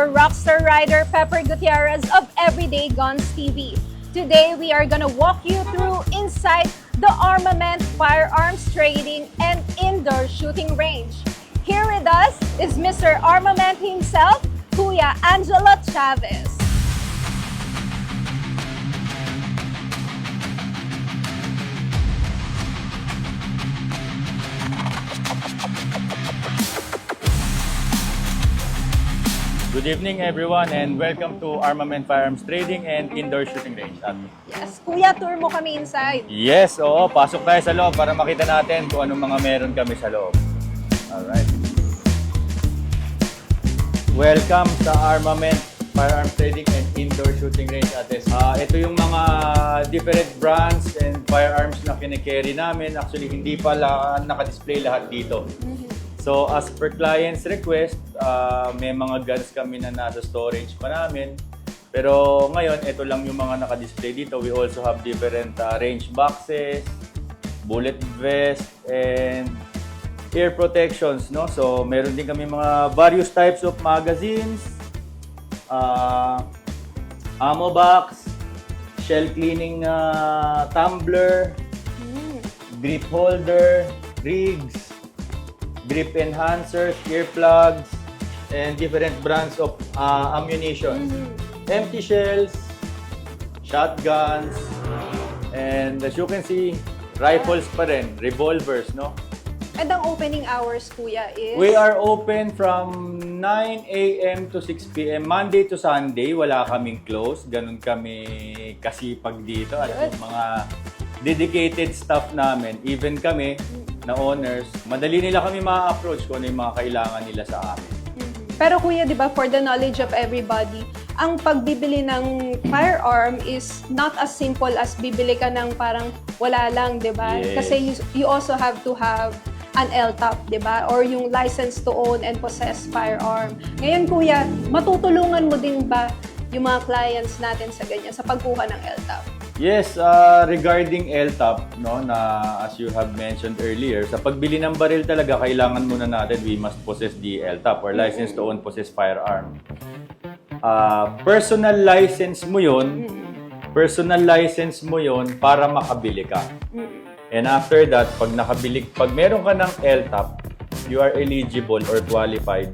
your rockstar rider, Pepper Gutierrez of Everyday Guns TV. Today, we are gonna walk you through inside the armament, firearms trading, and indoor shooting range. Here with us is Mr. Armament himself, Kuya Angelo Chavez. Good evening everyone and welcome to Armament Firearms Trading and Indoor Shooting Range. Yes, Kuya, tour mo kami inside. Yes, oo, pasok tayo sa loob para makita natin kung anong mga meron kami sa loob. Alright. Welcome sa Armament Firearms Trading and Indoor Shooting Range, Ates. Ito yung mga different brands and firearms na kine-carry namin. Actually, hindi pala naka-display lahat dito. So, as per client's request, may mga guns kami na nasa storage pa namin. Pero ngayon, ito lang yung mga naka-display dito. We also have different range boxes, bullet vest, and ear protections, no? So, meron din kami mga various types of magazines, ammo box, shell cleaning tumbler, grip holder, rigs, grip enhancers, earplugs, and different brands of ammunition. Empty shells, shotguns, and as you can see, rifles pa rin, revolvers, no? And ang opening hours, Kuya, is? We are open from 9 a.m. to 6 p.m. Monday to Sunday, wala kaming close. Ganun kami kasipag dito. At yung mga dedicated staff namin, even kami, na owners, madali nila kami ma-approach kung ano yung mga kailangan nila sa amin. Pero Kuya, di ba, for the knowledge of everybody, ang pagbibili ng firearm is not as simple as bibili ka ng parang wala lang, di ba? Yes. Kasi you also have to have an LTAP, di ba? Or yung license to own and possess firearm. Ngayon, Kuya, matutulungan mo din ba yung mga clients natin sa ganyan, sa pagkuha ng LTAP? Yes, regarding LTAP, no, na as you have mentioned earlier, sa pagbili ng baril talaga, kailangan muna natin, we must possess the LTAP or license to own possess firearm. Personal license mo yun para makabili ka. And after that, pag meron ka ng LTAP, you are eligible or qualified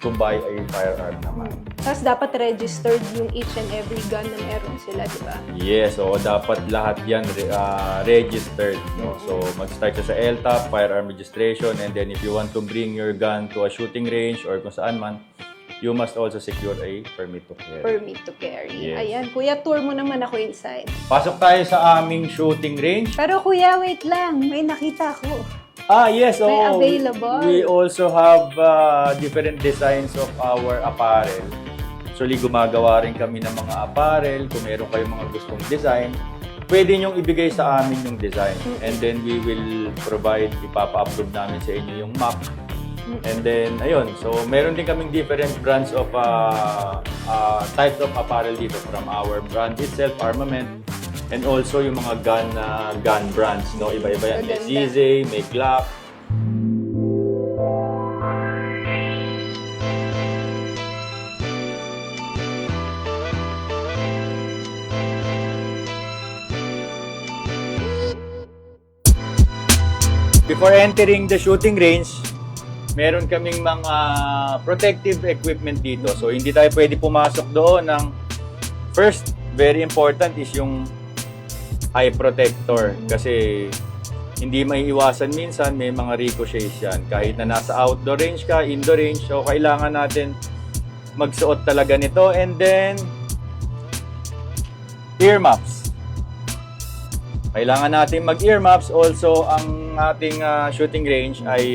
to buy a firearm naman. Tapos dapat registered yung each and every gun na meron sila, di ba? Yes, so dapat lahat yan registered. No? So mag-start ka sa LTAP, firearm registration, and then if you want to bring your gun to a shooting range or kung saan man, you must also secure a permit to carry. Permit to carry. Yes. Ayan, Kuya, tour mo naman ako inside. Pasok tayo sa aming shooting range. Pero Kuya, wait lang. May nakita ko. Yes, May available. We also have different designs of our apparel. Actually, gumagawa rin kami ng mga apparel. Kung meron kayong mga gustong design, pwede nyong ibigay sa amin yung design. And then we will provide, ipapa-upload namin sa inyo yung map. And then, ayun. So, meron din kaming different brands of types of apparel dito from our brand itself, Armament, and also yung mga gun brands, no? Iba-iba yan. May CZ, may Glock. Before entering the shooting range, meron kaming mga protective equipment dito. So, hindi tayo pwede pumasok doon ng first, very important is yung eye protector. Kasi hindi maiiwasan minsan, may mga ricochets yan. Kahit na nasa outdoor range ka, indoor range, so kailangan natin magsuot talaga nito. And then, ear muffs. Kailangan natin mag-ear muffs. Also, ang ating shooting range ay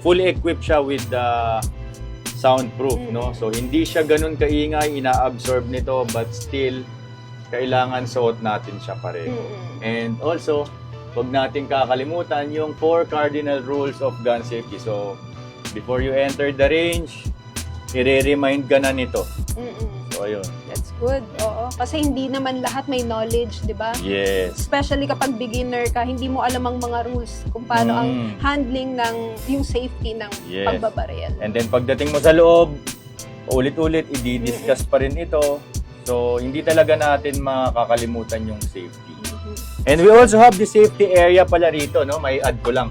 fully equipped siya with soundproof, no? So, hindi siya ganun kaingay, ina-absorb nito, but still, kailangan suot natin siya pareho. And also, huwag natin kakalimutan yung 4 cardinal rules of gun safety. So, before you enter the range, i-remind ka na nito. So, ayun. That's good. Oo. Kasi hindi naman lahat may knowledge, di ba? Yes. Especially kapag beginner ka, hindi mo alam ang mga rules kung paano ang handling ng yung safety ng Yes. pagbabaril. And then pagdating mo sa loob, ulit-ulit, i-discuss pa rin ito. So, hindi talaga natin makakalimutan yung safety. And we also have the safety area pala rito, no? May add ko lang.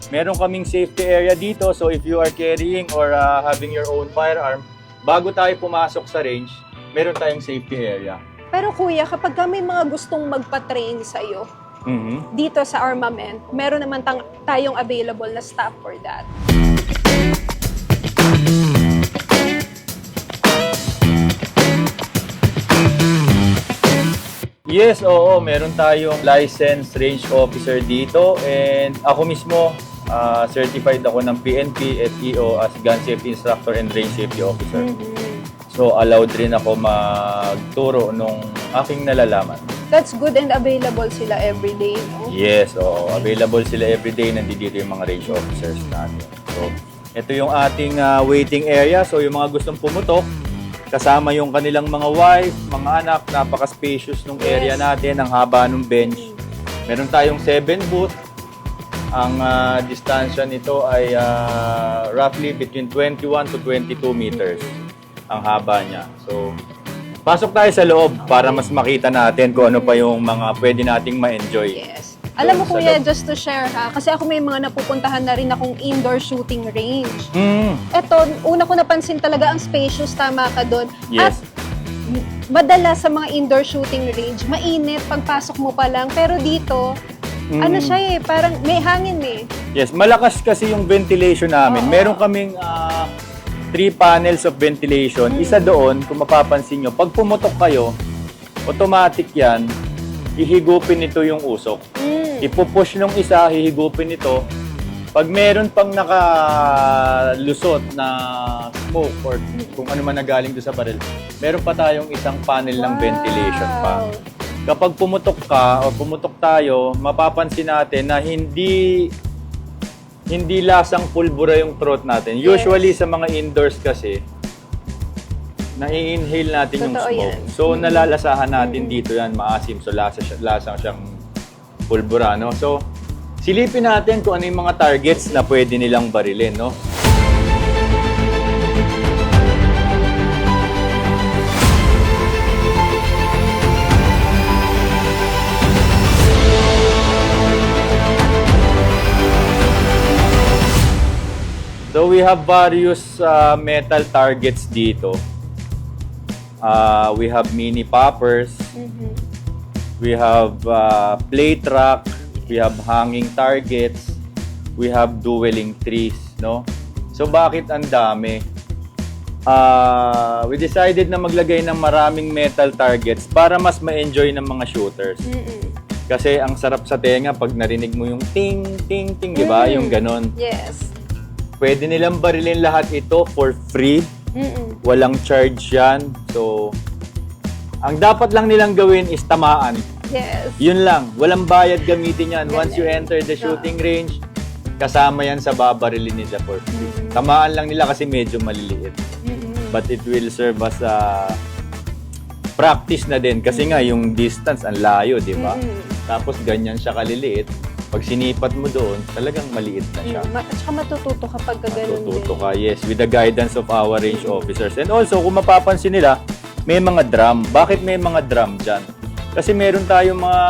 Meron kaming safety area dito, so if you are carrying or having your own firearm, bago tayo pumasok sa range, meron tayong safety area. Pero kuya, kapag may mga gustong magpa-train sa'yo, dito sa armament, meron naman tayong available na staff for that. Yes, oo, meron tayong licensed range officer dito and ako mismo certified ako ng PNP at EO as gun safety instructor and range safety officer. So allowed rin ako magturo nung aking nalalaman. That's good and available sila everyday, no? Yes, oo, available sila everyday. Nandito yung mga range officers natin. So ito yung ating waiting area. So yung mga gustong pumutok, kasama yung kanilang mga wife, mga anak, napaka-spacious nung area natin, ang haba ng bench. Meron tayong 7 booth. Ang distansya nito ay roughly between 21 to 22 meters ang haba niya. So, pasok tayo sa loob para mas makita natin kung ano pa yung mga pwede nating ma-enjoy. Yes. Alam mo kuya, just to share ha, kasi ako may mga napupuntahan na rin akong indoor shooting range. Eto, una ko napansin talaga ang spacious, tama ka doon. Yes. At madalas sa mga indoor shooting range, mainit pagpasok mo pa lang. Pero dito, ano siya eh, parang may hangin eh. Yes, malakas kasi yung ventilation namin. Meron kaming 3 panels of ventilation. Isa doon, kung mapapansin nyo, pag pumutok kayo, automatic yan, hihigupin nito yung usok. Ipupush nung isa, hihigupin ito. Pag meron pang nakalusot na smoke or kung ano man nagaling doon sa baril, meron pa tayong isang panel ng ventilation pa. Kapag pumutok ka o pumutok tayo, mapapansin natin na hindi lasang pulbura yung throat natin. Usually sa mga indoors kasi, nai-inhale natin yung Totoo smoke. yan. So nalalasahan natin dito yan, maasim. So lasang siyang pulbura, no? So silipin natin kung ano yung mga targets na pwede nilang barilin, no? So we have various metal targets dito. We have mini poppers. We have plate rack. We have hanging targets. We have dueling trees, no? So bakit ang dami? We decided na maglagay ng maraming metal targets para mas ma-enjoy ng mga shooters. Kasi ang sarap sa tenga pag narinig mo yung ting, ting, ting, di ba? Yung ganon. Yes. Pwede nilang barilin lahat ito for free. Walang charge yan. So, ang dapat lang nilang gawin is tamaan. Yes. Yun lang. Walang bayad gamitin yan. Once you enter the shooting range, kasama yan sa babarilin nila for free. Tamaan lang nila kasi medyo maliliit. But it will serve as a practice na din. Kasi nga, yung distance, ang layo, di ba? Tapos, ganyan siya kaliliit. Pag sinipat mo doon, talagang maliit na siya. At saka matututo kapag ganun Matututo din. ka, yes, with the guidance of our range officers. And also, kung mapapansin nila, may mga drum. Bakit may mga drum dyan? Kasi meron tayong mga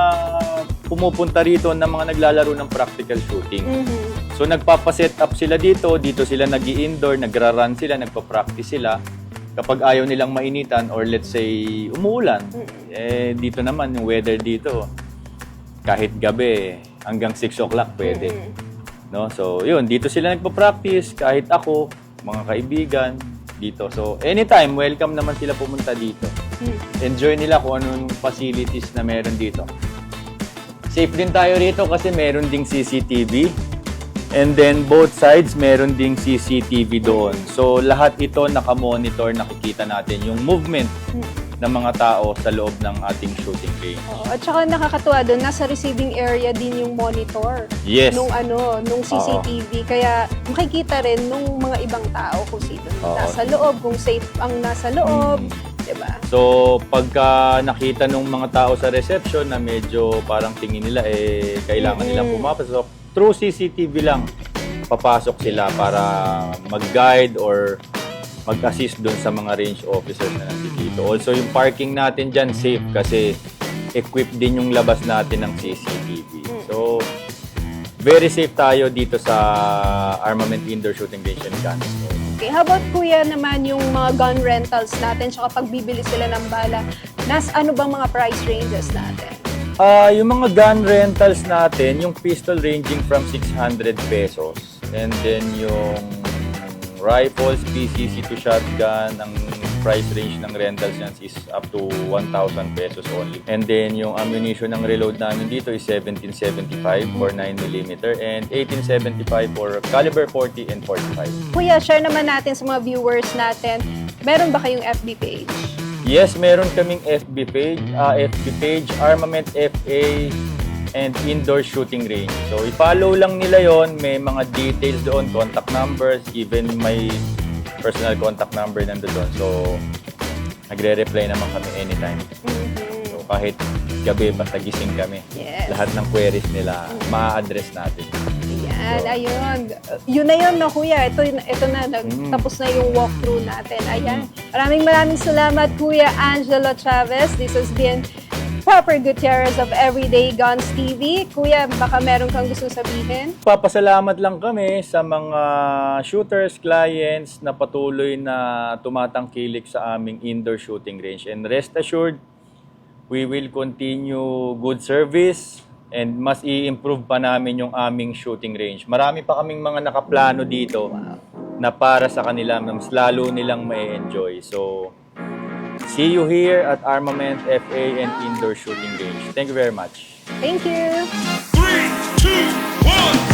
pumupunta rito na mga naglalaro ng practical shooting. So, nagpapaset up sila dito. Dito sila nag-i-indoor, nagra-run sila, nagpa-practice sila. Kapag ayaw nilang mainitan or let's say umuulan, dito naman yung weather dito, kahit gabi, hanggang 6 o'clock pwede. No? So, yun, dito sila nagpa-practice, kahit ako, mga kaibigan, dito. So, anytime, welcome naman sila pumunta dito. Enjoy nila kung anong facilities na meron dito. Safe din tayo rito kasi meron ding CCTV. And then, both sides, meron ding CCTV doon. So, lahat ito nakamonitor, nakikita natin yung movement ng mga tao sa loob ng ating shooting range. At saka nakakatuwa doon, nasa receiving area din yung monitor. Yes. Nung CCTV. Kaya makikita rin nung mga ibang tao kung sino nasa loob, kung safe ang nasa loob. Diba? So, pagka nakita nung mga tao sa reception na medyo parang tingin nila kailangan nilang pumapasok, through CCTV lang papasok sila para mag-guide or mag-assist doon sa mga range officers na nandito. Also, yung parking natin dyan safe kasi equipped din yung labas natin ng CCTV. So, very safe tayo dito sa Armament Indoor Shooting Range and Gun Store. Okay, how about kuya naman yung mga gun rentals natin tsaka pagbibili sila ng bala? Ano bang mga price ranges natin? Yung mga gun rentals natin, yung pistol ranging from 600 pesos. And then yung rifles, PCC to shotgun, ang price range ng rentals yan is up to 1,000 pesos only. And then yung ammunition ng reload namin dito is 1775 for 9mm and 1875 for caliber 40 and 45. Kuya, share naman natin sa mga viewers natin, meron ba kayong FB page? Yes, meron kaming FB page, Armament FA and Indoor Shooting Range. So, i-follow lang nila yon. May mga details doon, contact numbers, even may personal contact number nandun doon. So, nagre-reply naman kami anytime. So, kahit gabi, basta gising kami. Yes. Lahat ng queries nila, ma-address natin. Ayan, So, ayun. Yun na yun, no, kuya. Ito na, tapos na yung walkthrough natin. Ayan. Maraming salamat, Kuya Angelo Chavez. This has been Pepper Gutierrez of Everyday Guns TV. Kuya, baka meron kang gusto sabihin? Papasalamat lang kami sa mga shooters, clients na patuloy na tumatangkilik sa aming indoor shooting range. And rest assured, we will continue good service and mas i-improve pa namin yung aming shooting range. Marami pa kaming mga nakaplano dito na para sa kanila, mas lalo nilang may enjoy. So, see you here at Armament FA and Indoor Shooting Range. Thank you very much. Thank you! 3, 2, 1.